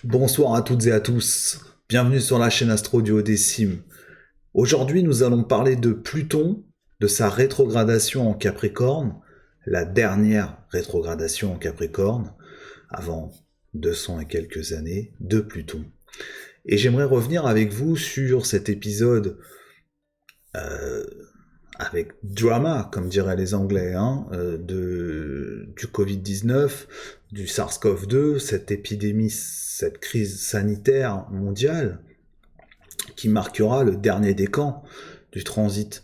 Bonsoir à toutes et à tous, bienvenue sur la chaîne Astro du Haut-Décime. Aujourd'hui nous allons parler de Pluton, de sa rétrogradation en Capricorne, la dernière rétrogradation en Capricorne, avant 200 et quelques années, de Pluton. Et j'aimerais revenir avec vous sur cet épisode avec drama, comme diraient les Anglais, du Covid-19, du SARS-CoV-2, cette épidémie, cette crise sanitaire mondiale, qui marquera le dernier décan du transit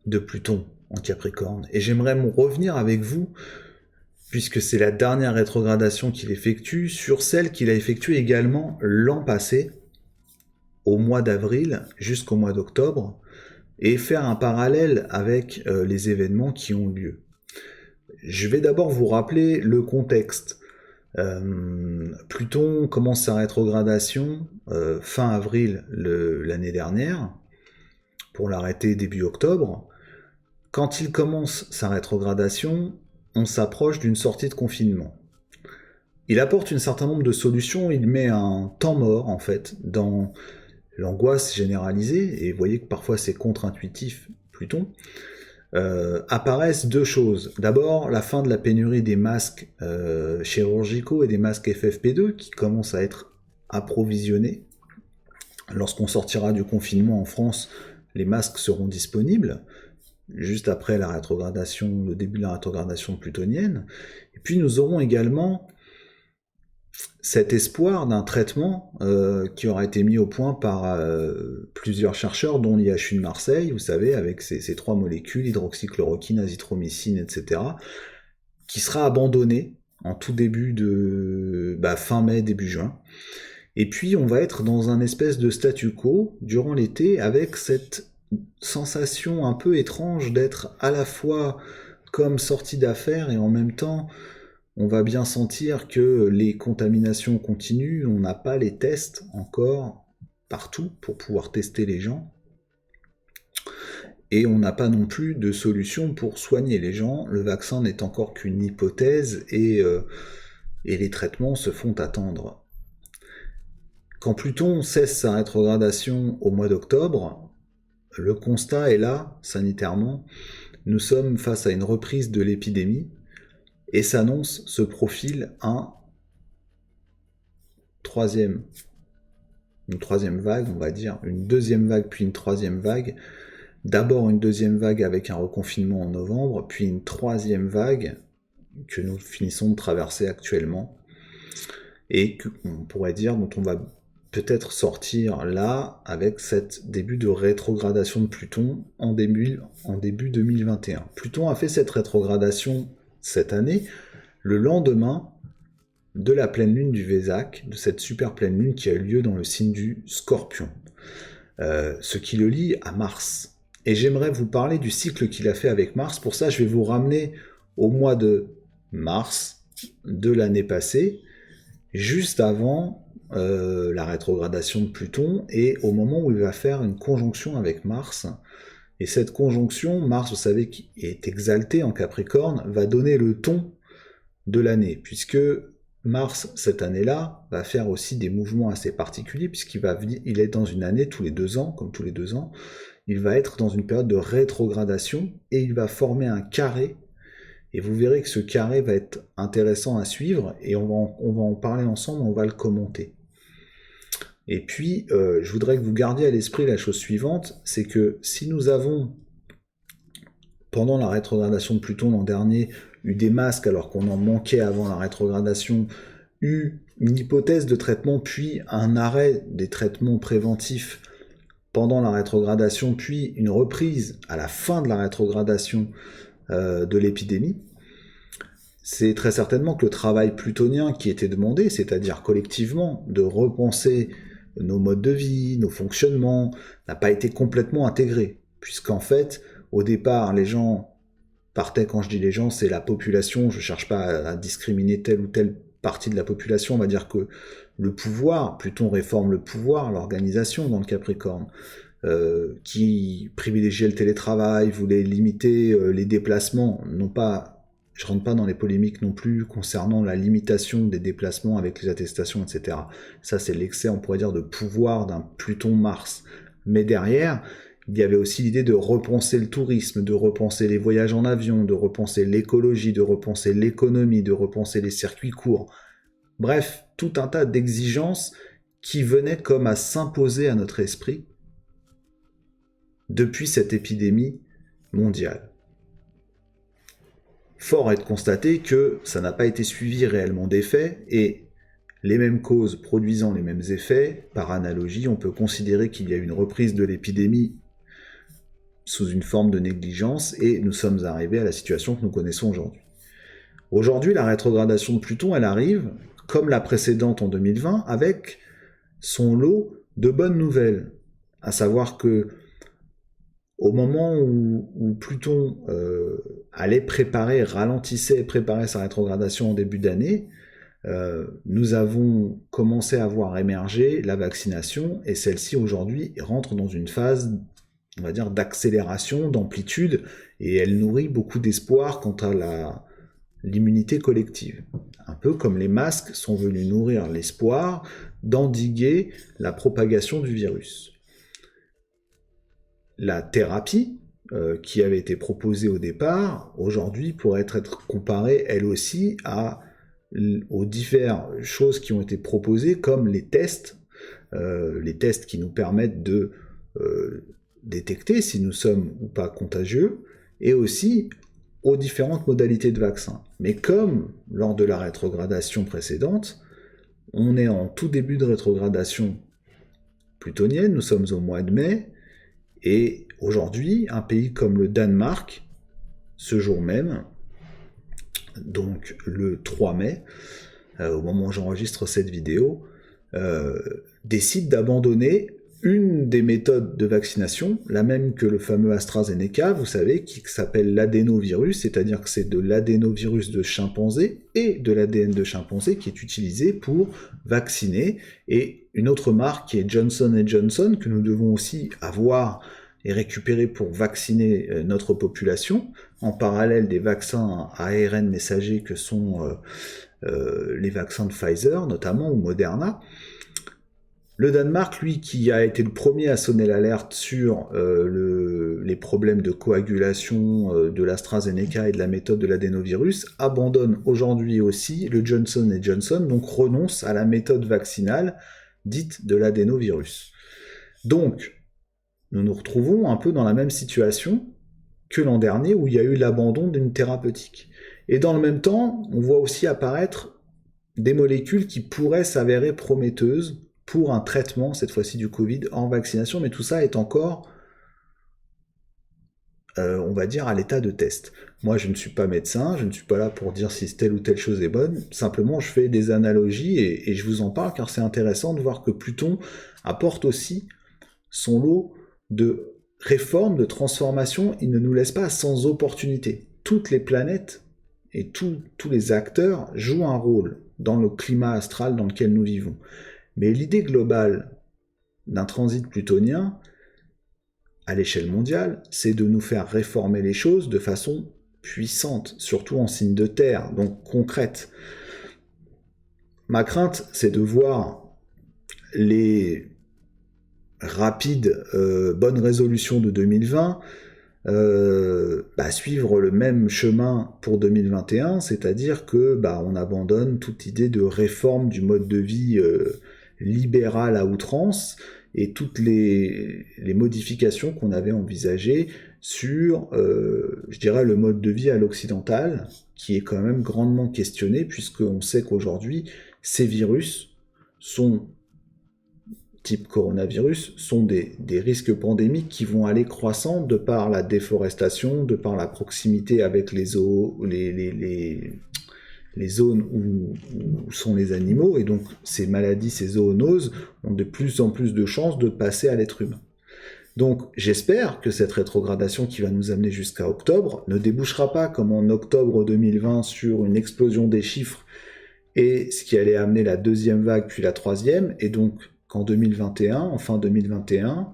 de Pluton en Capricorne. Et j'aimerais revenir avec vous, puisque c'est la dernière rétrogradation qu'il effectue, sur celle qu'il a effectuée également l'an passé, au mois d'avril jusqu'au mois d'octobre, et faire un parallèle avec les événements qui ont eu lieu. Je vais d'abord vous rappeler le contexte. Pluton commence sa rétrogradation fin avril l'année dernière, pour l'arrêter début octobre. Quand il commence sa rétrogradation, on s'approche d'une sortie de confinement. Il apporte un certain nombre de solutions, il met un temps mort en fait dans l'angoisse généralisée, et vous voyez que parfois c'est contre-intuitif, Pluton. Apparaissent deux choses. D'abord, la fin de la pénurie des masques chirurgicaux et des masques FFP2 qui commencent à être approvisionnés. Lorsqu'on sortira du confinement en France, les masques seront disponibles, juste après la rétrogradation, le début de la rétrogradation plutonienne. Et puis nous aurons également cet espoir d'un traitement qui aura été mis au point par plusieurs chercheurs, dont l'IHU de Marseille, vous savez, avec ces trois molécules, hydroxychloroquine, azithromycine, etc., qui sera abandonné en tout début de fin mai, début juin. Et puis on va être dans un espèce de statu quo durant l'été, avec cette sensation un peu étrange d'être à la fois comme sortie d'affaires et en même temps on va bien sentir que les contaminations continuent, on n'a pas les tests encore partout pour pouvoir tester les gens, et on n'a pas non plus de solution pour soigner les gens, le vaccin n'est encore qu'une hypothèse, et les traitements se font attendre. Quand Pluton cesse sa rétrogradation au mois d'octobre, le constat est là, sanitairement, nous sommes face à une reprise de l'épidémie, et s'annonce, se profile une troisième vague, on va dire, une deuxième vague puis une troisième vague. D'abord une deuxième vague avec un reconfinement en novembre, puis une troisième vague que nous finissons de traverser actuellement, et qu'on pourrait dire dont on va peut-être sortir là avec cet début de rétrogradation de Pluton en début 2021. Pluton a fait cette rétrogradation cette année, le lendemain de la pleine lune du Vésac, de cette super pleine lune qui a eu lieu dans le signe du Scorpion, ce qui le lie à Mars. Et j'aimerais vous parler du cycle qu'il a fait avec Mars. Pour ça, je vais vous ramener au mois de mars de l'année passée, juste avant la rétrogradation de Pluton, et au moment où il va faire une conjonction avec Mars. Et cette conjonction, Mars, vous savez, qui est exalté en Capricorne, va donner le ton de l'année, puisque Mars, cette année-là, va faire aussi des mouvements assez particuliers, il est dans une année tous les 2 ans, comme tous les 2 ans, il va être dans une période de rétrogradation, et il va former un carré, et vous verrez que ce carré va être intéressant à suivre, et on va en parler ensemble, on va le commenter. Et puis, je voudrais que vous gardiez à l'esprit la chose suivante, c'est que si nous avons, pendant la rétrogradation de Pluton l'an dernier, eu des masques alors qu'on en manquait avant la rétrogradation, eu une hypothèse de traitement, puis un arrêt des traitements préventifs pendant la rétrogradation, puis une reprise à la fin de la rétrogradation de l'épidémie, c'est très certainement que le travail plutonien qui était demandé, c'est-à-dire collectivement de repenser nos modes de vie, nos fonctionnements, n'a pas été complètement intégré, puisqu'en fait, au départ, les gens partaient, quand je dis les gens, c'est la population, je ne cherche pas à discriminer telle ou telle partie de la population, on va dire que le pouvoir, Pluton réforme le pouvoir, l'organisation dans le Capricorne, qui privilégiait le télétravail, voulait limiter les déplacements, non pas Je rentre pas dans les polémiques non plus concernant la limitation des déplacements avec les attestations, etc. Ça, c'est l'excès, on pourrait dire, de pouvoir d'un Pluton-Mars. Mais derrière, il y avait aussi l'idée de repenser le tourisme, de repenser les voyages en avion, de repenser l'écologie, de repenser l'économie, de repenser les circuits courts. Bref, tout un tas d'exigences qui venaient comme à s'imposer à notre esprit depuis cette épidémie mondiale. Fort est de constater que ça n'a pas été suivi réellement d'effets, et les mêmes causes produisant les mêmes effets, par analogie, on peut considérer qu'il y a une reprise de l'épidémie sous une forme de négligence, et nous sommes arrivés à la situation que nous connaissons aujourd'hui. Aujourd'hui, la rétrogradation de Pluton, elle arrive, comme la précédente en 2020, avec son lot de bonnes nouvelles, à savoir que au moment où Pluton allait ralentissait et préparait sa rétrogradation en début d'année, nous avons commencé à voir émerger la vaccination, et celle-ci aujourd'hui rentre dans une phase, on va dire, d'accélération, d'amplitude, et elle nourrit beaucoup d'espoir quant à l'immunité collective. Un peu comme les masques sont venus nourrir l'espoir d'endiguer la propagation du virus. La thérapie qui avait été proposée au départ, aujourd'hui pourrait être comparée elle aussi aux diverses choses qui ont été proposées, comme les tests qui nous permettent de détecter si nous sommes ou pas contagieux, et aussi aux différentes modalités de vaccin. Mais comme lors de la rétrogradation précédente, on est en tout début de rétrogradation plutonienne, nous sommes au mois de mai, et aujourd'hui, un pays comme le Danemark, ce jour même, donc le 3 mai, au moment où j'enregistre cette vidéo, décide d'abandonner une des méthodes de vaccination, la même que le fameux AstraZeneca, vous savez, qui s'appelle l'adénovirus, c'est-à-dire que c'est de l'adénovirus de chimpanzé et de l'ADN de chimpanzé qui est utilisé pour vacciner, et une autre marque qui est Johnson & Johnson, que nous devons aussi avoir et récupérer pour vacciner notre population, en parallèle des vaccins à ARN messager que sont les vaccins de Pfizer notamment, ou Moderna. Le Danemark, lui, qui a été le premier à sonner l'alerte sur les problèmes de coagulation de l'AstraZeneca et de la méthode de l'adénovirus, abandonne aujourd'hui aussi le Johnson & Johnson, donc renonce à la méthode vaccinale dite de l'adénovirus. Donc, nous nous retrouvons un peu dans la même situation que l'an dernier, où il y a eu l'abandon d'une thérapeutique. Et dans le même temps, on voit aussi apparaître des molécules qui pourraient s'avérer prometteuses pour un traitement, cette fois-ci du Covid, en vaccination, mais tout ça est encore, on va dire, à l'état de test. Moi, je ne suis pas médecin, je ne suis pas là pour dire si telle ou telle chose est bonne, simplement je fais des analogies et je vous en parle car c'est intéressant de voir que Pluton apporte aussi son lot de réformes, de transformations. Il ne nous laisse pas sans opportunité. Toutes les planètes et tous les acteurs jouent un rôle dans le climat astral dans lequel nous vivons. Mais l'idée globale d'un transit plutonien, à l'échelle mondiale, c'est de nous faire réformer les choses de façon puissante, surtout en signe de terre, donc concrète. Ma crainte, c'est de voir les rapides bonnes résolutions de 2020 suivre le même chemin pour 2021, c'est-à-dire que on abandonne toute idée de réforme du mode de vie libéral à outrance, et toutes les modifications qu'on avait envisagées sur, je dirais, le mode de vie à l'occidental, qui est quand même grandement questionné, puisqu'on sait qu'aujourd'hui, ces virus type coronavirus, sont des risques pandémiques qui vont aller croissant de par la déforestation, de par la proximité avec les zones où sont les animaux, et donc ces maladies, ces zoonoses, ont de plus en plus de chances de passer à l'être humain. Donc j'espère que cette rétrogradation qui va nous amener jusqu'à octobre ne débouchera pas comme en octobre 2020 sur une explosion des chiffres, et ce qui allait amener la deuxième vague puis la troisième, et donc qu'en 2021, en fin 2021,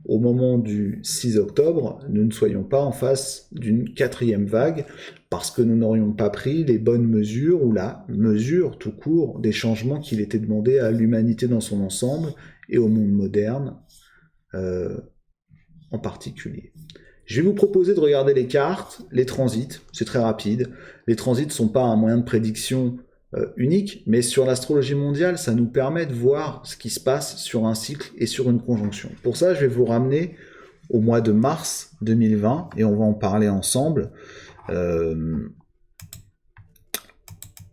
au moment du 6 octobre, nous ne soyons pas en face d'une 4e vague, parce que nous n'aurions pas pris les bonnes mesures, ou la mesure tout court, des changements qu'il était demandé à l'humanité dans son ensemble, et au monde moderne en particulier. Je vais vous proposer de regarder les cartes, les transits, c'est très rapide. Les transits ne sont pas un moyen de prédiction unique, mais sur l'astrologie mondiale, ça nous permet de voir ce qui se passe sur un cycle et sur une conjonction. Pour ça, je vais vous ramener au mois de mars 2020, et on va en parler ensemble dans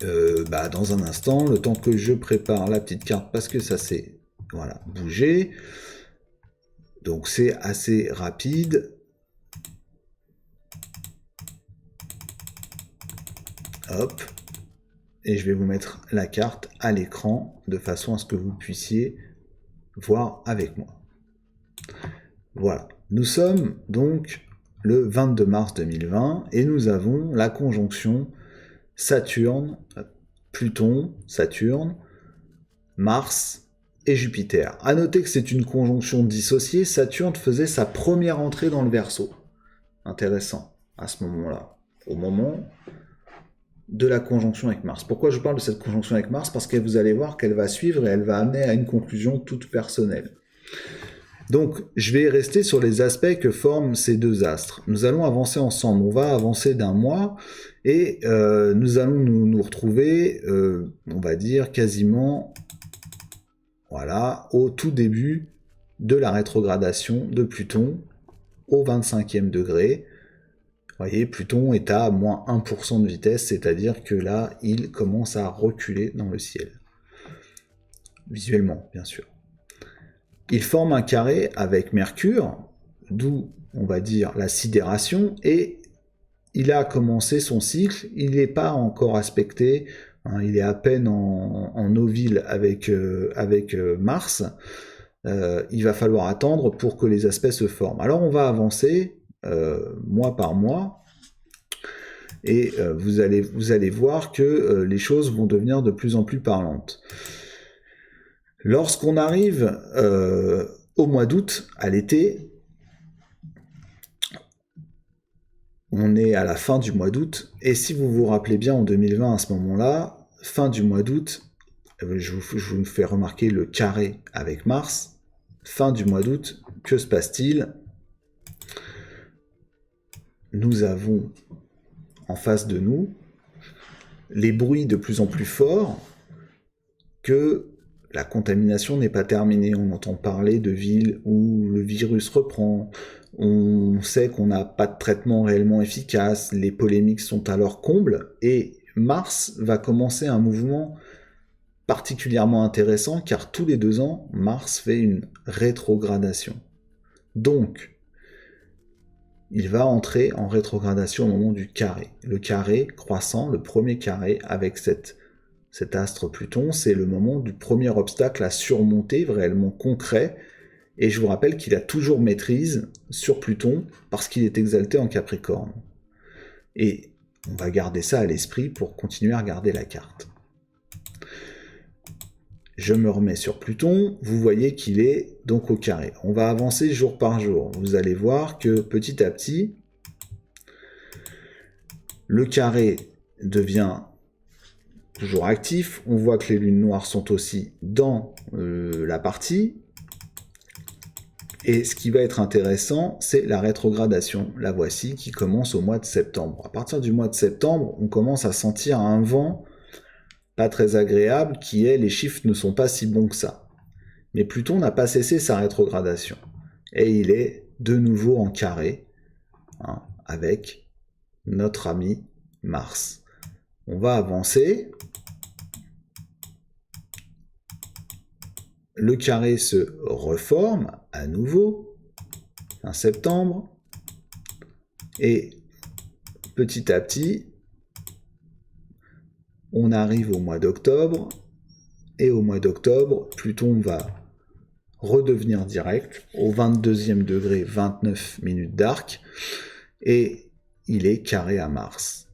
un instant, le temps que je prépare la petite carte, parce que ça s'est bougé. Donc c'est assez rapide. Hop. Et je vais vous mettre la carte à l'écran de façon à ce que vous puissiez voir avec moi. Voilà. Nous sommes donc le 22 mars 2020 et nous avons la conjonction Saturne, Pluton, Saturne, Mars et Jupiter. À noter que c'est une conjonction dissociée. Saturne faisait sa première entrée dans le Verseau. Intéressant à ce moment-là. Au moment de la conjonction avec Mars. Pourquoi je parle de cette conjonction avec Mars? Parce que vous allez voir qu'elle va suivre et elle va amener à une conclusion toute personnelle. Donc, je vais rester sur les aspects que forment ces deux astres. Nous allons avancer ensemble. On va avancer d'un mois et nous allons nous retrouver, on va dire, quasiment au tout début de la rétrogradation de Pluton au 25e degré. Vous voyez, Pluton est à moins 1% de vitesse, c'est-à-dire que là, il commence à reculer dans le ciel. Visuellement, bien sûr. Il forme un carré avec Mercure, d'où, on va dire, la sidération, et il a commencé son cycle, il n'est pas encore aspecté, il est à peine en ovule avec Mars, il va falloir attendre pour que les aspects se forment. Alors on va avancer mois par mois, et vous allez voir que les choses vont devenir de plus en plus parlantes. Lorsqu'on arrive au mois d'août, à l'été, on est à la fin du mois d'août, et si vous vous rappelez bien en 2020 à ce moment-là, fin du mois d'août, je vous fais remarquer le carré avec Mars, fin du mois d'août, que se passe-t-il? Nous avons en face de nous les bruits de plus en plus forts que la contamination n'est pas terminée. On entend parler de villes où le virus reprend, on sait qu'on n'a pas de traitement réellement efficace, les polémiques sont à leur comble, et Mars va commencer un mouvement particulièrement intéressant, car tous les 2 ans, Mars fait une rétrogradation. Donc, il va entrer en rétrogradation au moment du carré. Le carré croissant, le premier carré avec cet astre Pluton, c'est le moment du premier obstacle à surmonter, réellement concret, et je vous rappelle qu'il a toujours maîtrise sur Pluton parce qu'il est exalté en Capricorne. Et on va garder ça à l'esprit pour continuer à regarder la carte. Je me remets sur Pluton, vous voyez qu'il est donc au carré. On va avancer jour par jour. Vous allez voir que petit à petit, le carré devient toujours actif. On voit que les lunes noires sont aussi dans la partie. Et ce qui va être intéressant, c'est la rétrogradation. La voici qui commence au mois de septembre. À partir du mois de septembre, on commence à sentir un vent pas très agréable, qui est les chiffres ne sont pas si bons que ça. Mais Pluton n'a pas cessé sa rétrogradation. Et il est de nouveau en carré, avec notre ami Mars. On va avancer. Le carré se reforme à nouveau, fin septembre. Et petit à petit, on arrive au mois d'octobre, et au mois d'octobre, Pluton va redevenir direct, au 22e degré, 29 minutes d'arc, et il est carré à Mars.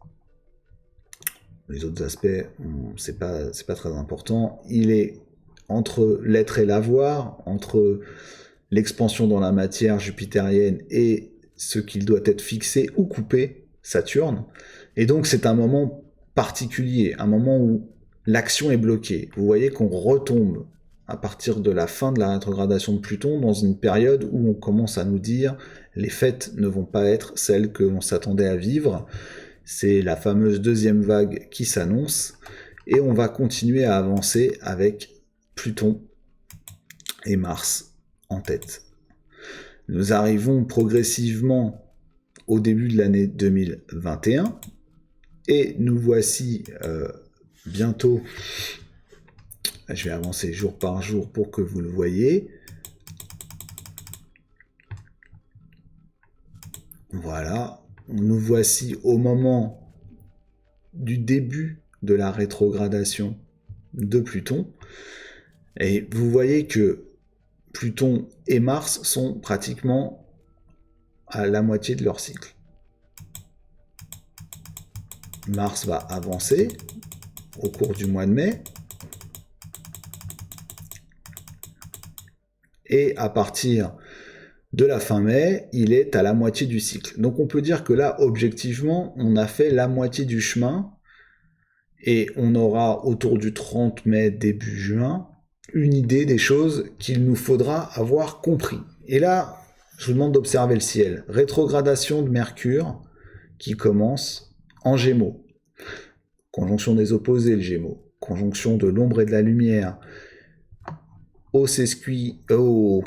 Les autres aspects, c'est pas très important. Il est entre l'être et l'avoir, entre l'expansion dans la matière jupitérienne et ce qu'il doit être fixé ou coupé, Saturne. Et donc c'est un moment particulier, un moment où l'action est bloquée. Vous voyez qu'on retombe à partir de la fin de la rétrogradation de Pluton dans une période où on commence à nous dire les fêtes ne vont pas être celles que l'on s'attendait à vivre. C'est la fameuse deuxième vague qui s'annonce et on va continuer à avancer avec Pluton et Mars en tête. Nous arrivons progressivement au début de l'année 2021 et nous voici bientôt, je vais avancer jour par jour pour que vous le voyez. Voilà, nous voici au moment du début de la rétrogradation de Pluton. Et vous voyez que Pluton et Mars sont pratiquement à la moitié de leur cycle. Mars va avancer au cours du mois de mai. Et à partir de la fin mai, il est à la moitié du cycle. Donc on peut dire que là, objectivement, on a fait la moitié du chemin et on aura autour du 30 mai, début juin, une idée des choses qu'il nous faudra avoir compris. Et là, je vous demande d'observer le ciel. Rétrogradation de Mercure qui commence en Gémeaux. Conjonction des opposés, le Gémeaux. Conjonction de l'ombre et de la lumière. Au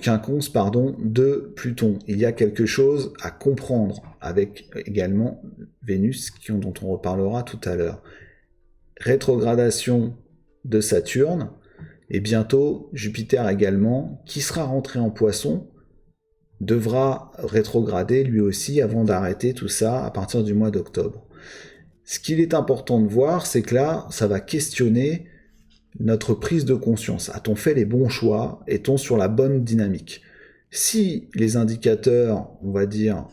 quinconce de Pluton. Il y a quelque chose à comprendre avec également Vénus, dont on reparlera tout à l'heure. Rétrogradation de Saturne, et bientôt Jupiter également, qui sera rentré en Poisson, devra rétrograder lui aussi avant d'arrêter tout ça à partir du mois d'octobre. Ce qu'il est important de voir, c'est que là, ça va questionner notre prise de conscience. A-t-on fait les bons choix? Est-on sur la bonne dynamique? Si les indicateurs, on va dire,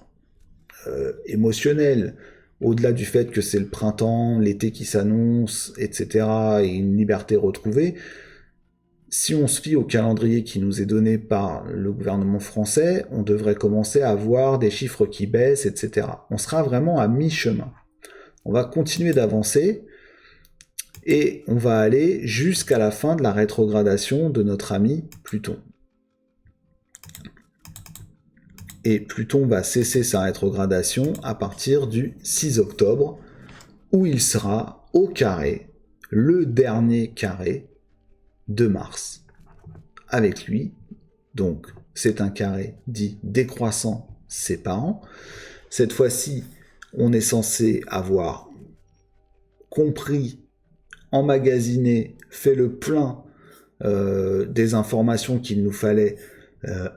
émotionnels, au-delà du fait que c'est le printemps, l'été qui s'annonce, etc., et une liberté retrouvée, si on se fie au calendrier qui nous est donné par le gouvernement français, on devrait commencer à voir des chiffres qui baissent, etc. On sera vraiment à mi-chemin. On va continuer d'avancer, et on va aller jusqu'à la fin de la rétrogradation de notre ami Pluton. Et Pluton va cesser sa rétrogradation à partir du 6 octobre, où il sera au carré, le dernier carré de Mars. Avec lui, donc c'est un carré dit décroissant séparant. Cette fois-ci, on est censé avoir compris, emmagasiné, fait le plein des informations qu'il nous fallait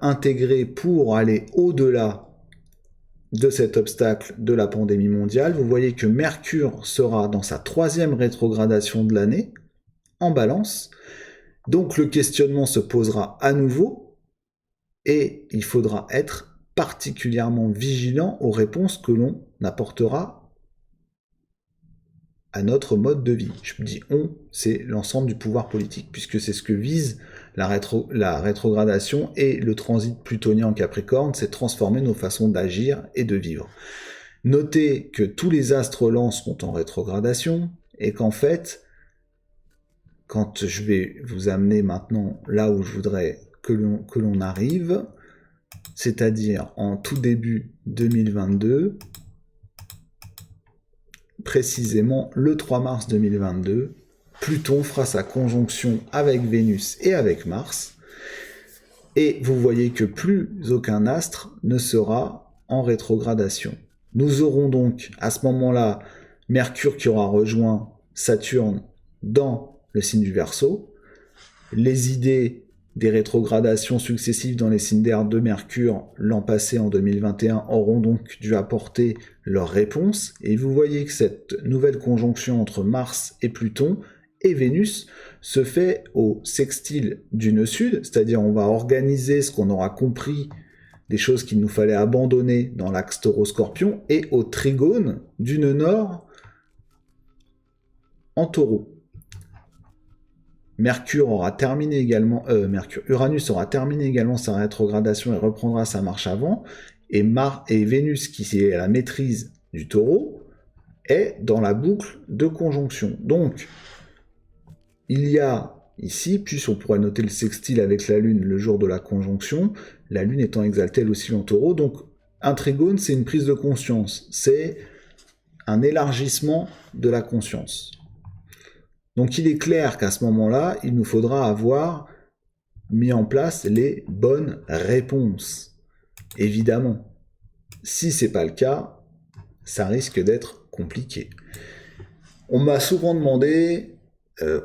intégrer pour aller au-delà de cet obstacle de la pandémie mondiale. Vous voyez que Mercure sera dans sa 3e rétrogradation de l'année, en balance. Donc le questionnement se posera à nouveau, et il faudra être particulièrement vigilant aux réponses que l'on apportera à notre mode de vie. Je dis on, c'est l'ensemble du pouvoir politique, puisque c'est ce que vise la rétrogradation et le transit plutonien en Capricorne, c'est transformer nos façons d'agir et de vivre. Notez que tous les astres lents sont en rétrogradation, et qu'en fait, quand je vais vous amener maintenant là où je voudrais que l'on arrive, c'est-à-dire en tout début 2022, précisément le 3 mars 2022, Pluton fera sa conjonction avec Vénus et avec Mars, et vous voyez que plus aucun astre ne sera en rétrogradation. Nous aurons donc à ce moment-là Mercure qui aura rejoint Saturne dans le signe du Verseau, les idées des rétrogradations successives dans les signes d'air de Mercure l'an passé en 2021 auront donc dû apporter leur réponse, et vous voyez que cette nouvelle conjonction entre Mars et Pluton et Vénus se fait au sextile du nœud sud, c'est-à-dire on va organiser ce qu'on aura compris des choses qu'il nous fallait abandonner dans l'axe Taureau-Scorpion, et au trigone du nœud nord en Taureau. Uranus aura terminé également sa rétrogradation et reprendra sa marche avant, et Vénus, qui est à la maîtrise du Taureau, est dans la boucle de conjonction. Donc, il y a ici, puis on pourrait noter le sextile avec la Lune le jour de la conjonction, la Lune étant exaltée elle aussi en Taureau. Donc, un trigone, c'est une prise de conscience, c'est un élargissement de la conscience. Donc, il est clair qu'à ce moment-là, il nous faudra avoir mis en place les bonnes réponses. Évidemment, si c'est pas le cas, ça risque d'être compliqué. On m'a souvent demandé,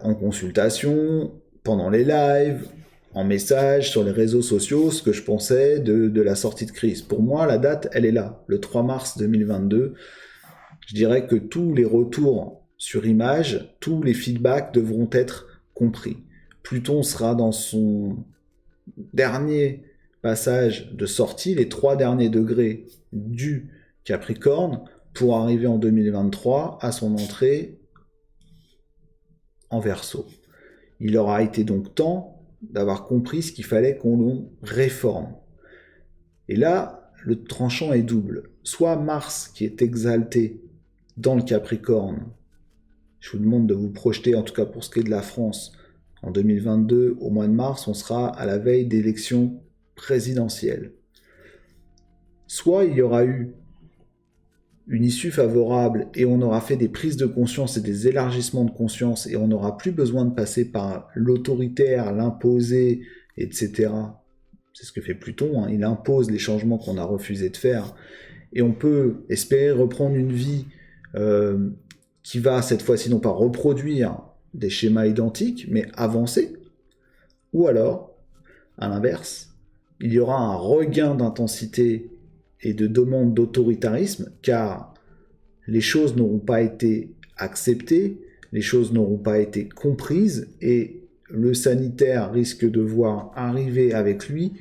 en consultation, pendant les lives, en message, sur les réseaux sociaux, ce que je pensais de la sortie de crise. Pour moi, la date, elle est là, le 3 mars 2022. Je dirais que tous les retours sur image, tous les feedbacks devront être compris. Pluton sera dans son dernier passage de sortie, les 3 derniers degrés du Capricorne, pour arriver en 2023 à son entrée en Verseau. Il aura été donc temps d'avoir compris ce qu'il fallait qu'on réforme. Et là, le tranchant est double. Soit Mars, qui est exalté dans le Capricorne, je vous demande de vous projeter, en tout cas pour ce qui est de la France, en 2022, au mois de mars, on sera à la veille d'élections présidentielles. Soit il y aura eu une issue favorable et on aura fait des prises de conscience et des élargissements de conscience et on n'aura plus besoin de passer par l'autoritaire, l'imposé, etc. C'est ce que fait Pluton, il impose les changements qu'on a refusé de faire et on peut espérer reprendre une vie qui va cette fois-ci non pas reproduire des schémas identiques, mais avancer. Ou alors, à l'inverse, il y aura un regain d'intensité et de demande d'autoritarisme, car les choses n'auront pas été acceptées, les choses n'auront pas été comprises, et le sanitaire risque de voir arriver avec lui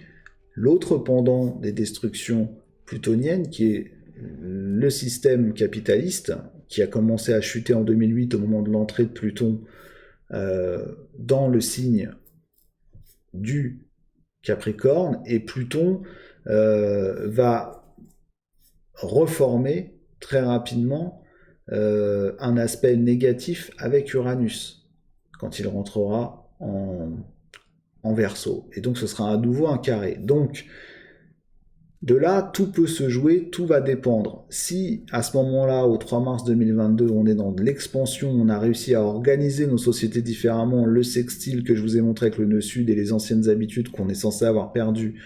l'autre pendant des destructions plutoniennes, qui est le système capitaliste, qui a commencé à chuter en 2008 au moment de l'entrée de Pluton dans le signe du Capricorne, et Pluton va reformer très rapidement un aspect négatif avec Uranus quand il rentrera en Verseau. Et donc ce sera à nouveau un carré. Donc de là, tout peut se jouer, tout va dépendre. Si à ce moment-là, au 3 mars 2022, on est dans de l'expansion, on a réussi à organiser nos sociétés différemment, le sextile que je vous ai montré avec le nœud sud et les anciennes habitudes qu'on est censé avoir perdues,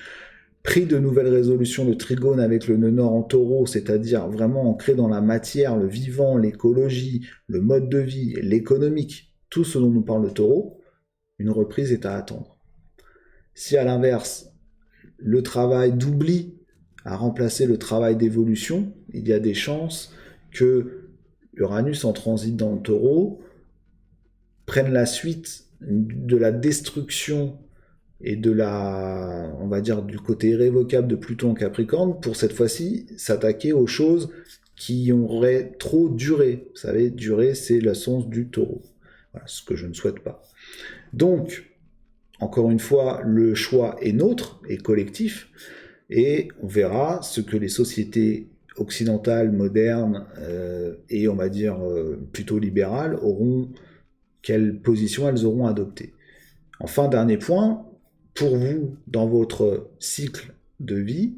pris de nouvelles résolutions de trigone avec le nœud nord en taureau, c'est-à-dire vraiment ancré dans la matière, le vivant, l'écologie, le mode de vie, l'économique, tout ce dont nous parle le taureau, une reprise est à attendre. Si à l'inverse, le travail d'oubli a remplacé le travail d'évolution, il y a des chances que Uranus en transit dans le taureau prenne la suite de la destruction et de la, on va dire, du côté irrévocable de Pluton en Capricorne, pour cette fois-ci s'attaquer aux choses qui auraient trop duré. Vous savez, durer, c'est le sens du taureau. Voilà, ce que je ne souhaite pas. Donc, encore une fois, le choix est nôtre, est collectif, et on verra ce que les sociétés occidentales, modernes, et on va dire plutôt libérales, quelle position elles auront adoptée. Enfin, dernier point, pour vous, dans votre cycle de vie,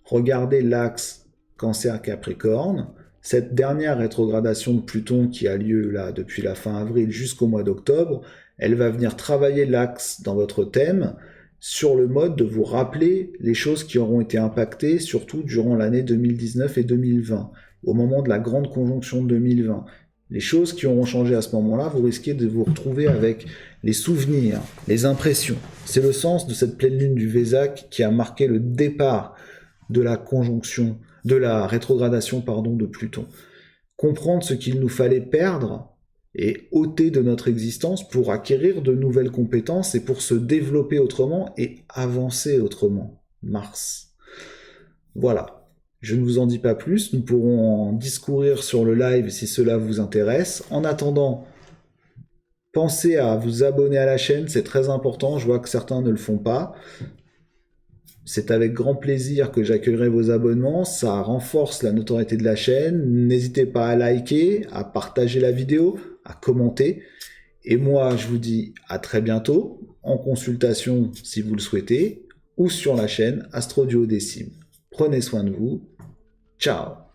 regardez l'axe Cancer-Capricorne, cette dernière rétrogradation de Pluton qui a lieu là depuis la fin avril jusqu'au mois d'octobre, elle va venir travailler l'axe dans votre thème sur le mode de vous rappeler les choses qui auront été impactées, surtout durant l'année 2019 et 2020, au moment de la grande conjonction de 2020. Les choses qui auront changé à ce moment-là, vous risquez de vous retrouver avec les souvenirs, les impressions. C'est le sens de cette pleine lune du Vésac qui a marqué le départ de la conjonction, de la rétrogradation, de Pluton. Comprendre ce qu'il nous fallait perdre et ôter de notre existence pour acquérir de nouvelles compétences et pour se développer autrement et avancer autrement. Mars. Voilà. Je ne vous en dis pas plus, nous pourrons en discourir sur le live si cela vous intéresse. En attendant, Pensez à vous abonner à la chaîne, c'est très important, je vois que certains ne le font pas. C'est avec grand plaisir que j'accueillerai vos abonnements, ça renforce la notoriété de la chaîne. N'hésitez pas à liker, à partager la vidéo, à commenter. Et moi, je vous dis à très bientôt, en consultation si vous le souhaitez, ou sur la chaîne Astro Duodécime. Prenez soin de vous. Ciao!